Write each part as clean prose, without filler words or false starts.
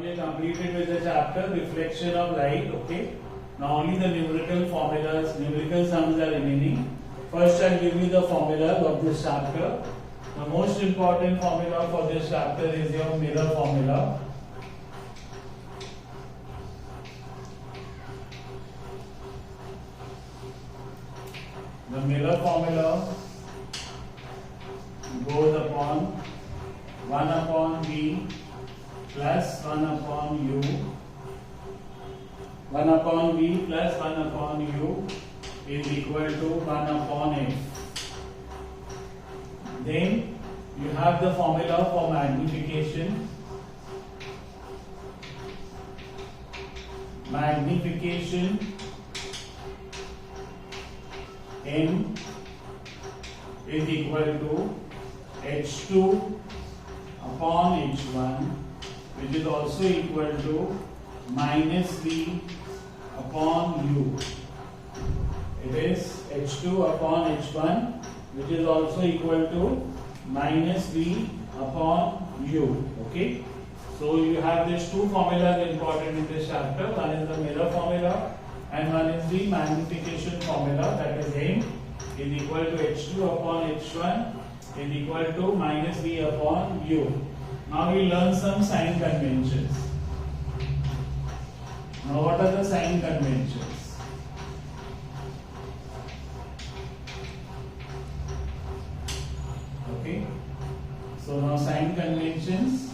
we are completed with the chapter reflection of light. Okay. Now only the numerical formulas, numerical sums are remaining. First, I'll give you the formula of this chapter. The most important formula for this chapter is your Miller formula. The Miller formula goes upon 1 upon V plus 1 upon U. 1 upon V plus 1 upon U is equal to 1 upon F. Then you have the formula for magnification. Magnification N is equal to H2 upon H1, which is also equal to minus V upon U. It is H2 upon H1, which is also equal to minus V upon U. Okay. So you have these two formulas important in this chapter. One is the Miller formula and one is the magnification formula, that is N is equal to H2 upon H1 is equal to minus V upon U. Now we learn some sign conventions. Now what are the sign conventions? Okay. So now sign conventions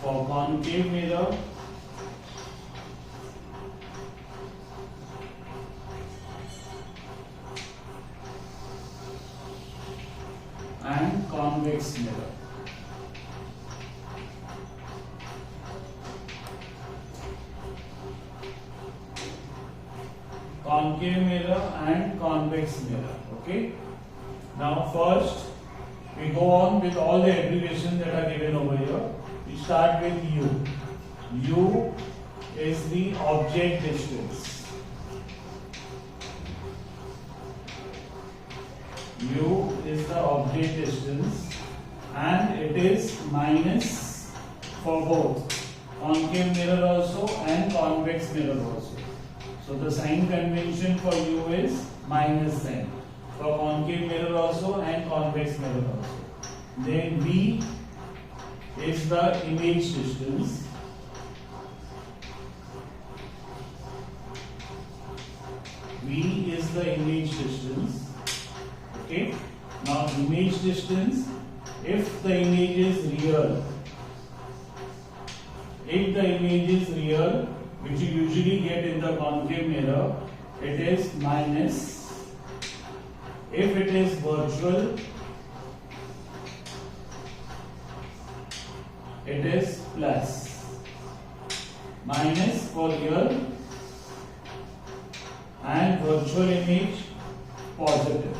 for concave mirror, and convex mirror. Concave mirror and convex mirror. Okay. Now first we go on with all the abbreviations that are given over here. We start with U. U is the object distance. U is the object distance and it is minus for both concave mirror also and convex mirror also. So the sign convention for U is minus sign for concave mirror also and convex mirror also. Then V is the image distance. V is the image distance. Okay. Now image distance, if the image is real, which you usually get in the concave mirror, it is minus. If it is virtual, it is plus. Minus for real and virtual image positive.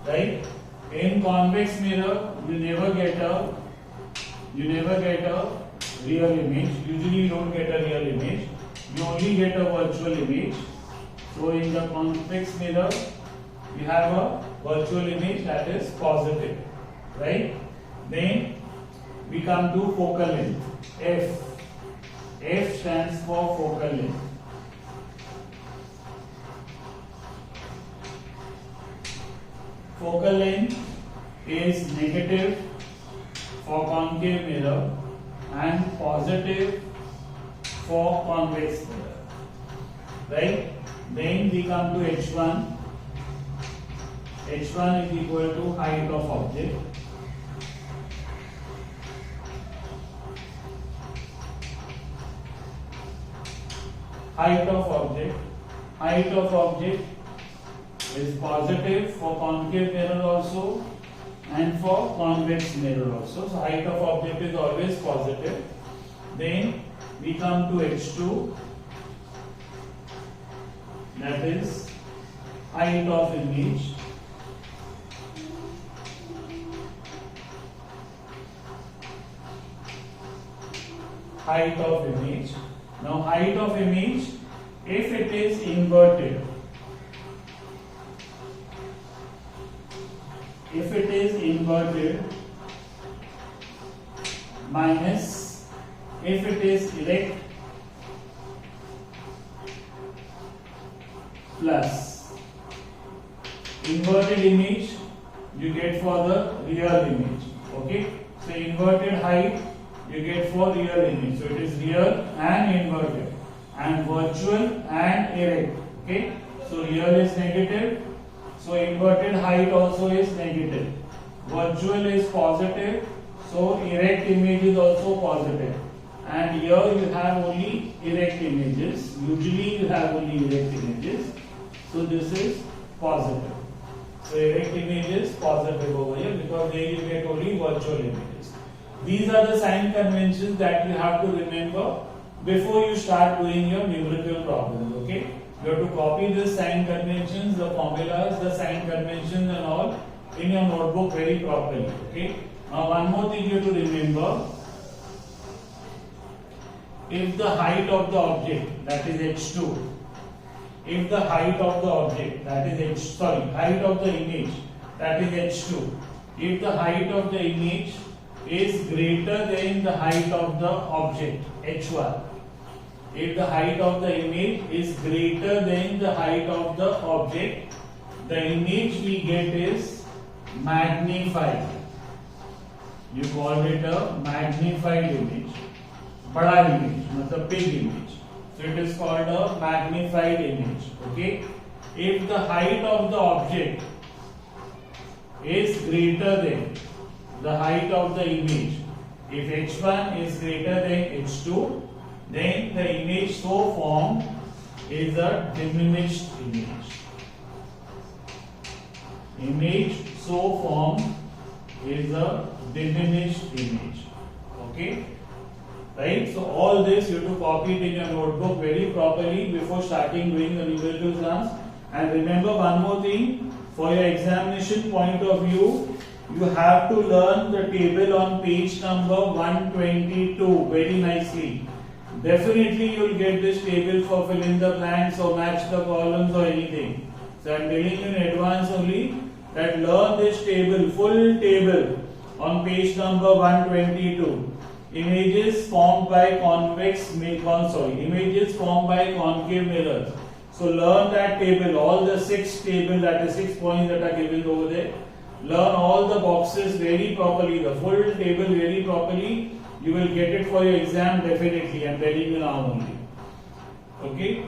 Right? In convex mirror, you never get a real image. Usually you don't get a real image. You only get a virtual image. So in the convex mirror, we have a virtual image that is positive. Right? Then we come to focal length. F. F stands for focal length. Focal length is negative for concave mirror and positive for convex mirror. Right? Then we come to H1. H1 is equal to height of object. Height of object is positive for concave mirror also and for convex mirror also. So height of object is always positive. Then we come to H2, that is height of image. Height of image. Now height of image, if it is inverted, if it is inverted, minus, if it is erect, plus inverted image you get for the real image. Okay, so inverted height you get for real image. So it is real and inverted, and virtual and erect. Okay, so real is negative, so inverted height also is negative. Virtual is positive, so erect image is also positive. And here you have only erect images. Usually you have only erect images. So this is positive. So erect image is positive over here because there you get only virtual images. These are the sign conventions that you have to remember before you start doing your numerical problems. Okay, you have to copy the sign conventions, the formulas, the sign conventions and all in your notebook very properly. Okay. Now one more thing you have to remember. If the height of the object, that is h2, if the height of the object, that is height of the image, that is h2, if the height of the image is greater than the height of the object, h1, if the height of the image is greater than the height of the object, the image we get is magnified. You called it a magnified image. बड़ा image, मतलब big image. So it is called a magnified image. Okay. If the height of the object is greater than the height of the image, if h1 is greater than h2, then the image so formed is a diminished image. Image so formed is a diminished image. Okay. Right, so all this you have to copy it in your notebook very properly before starting doing the numerical sums. And remember one more thing, for your examination point of view, you have to learn the table on page number 122 very nicely. Definitely you will get this table for fill in the blanks or match the columns or anything. So I am telling you in advance only that learn this table, full table on page number 122. Images formed by images formed by concave mirrors. So learn that table, all the 6 tables, that is 6 points that are given over there. Learn all the boxes very properly, the full table very properly. You will get it for your exam definitely. I am telling you now only. Okay.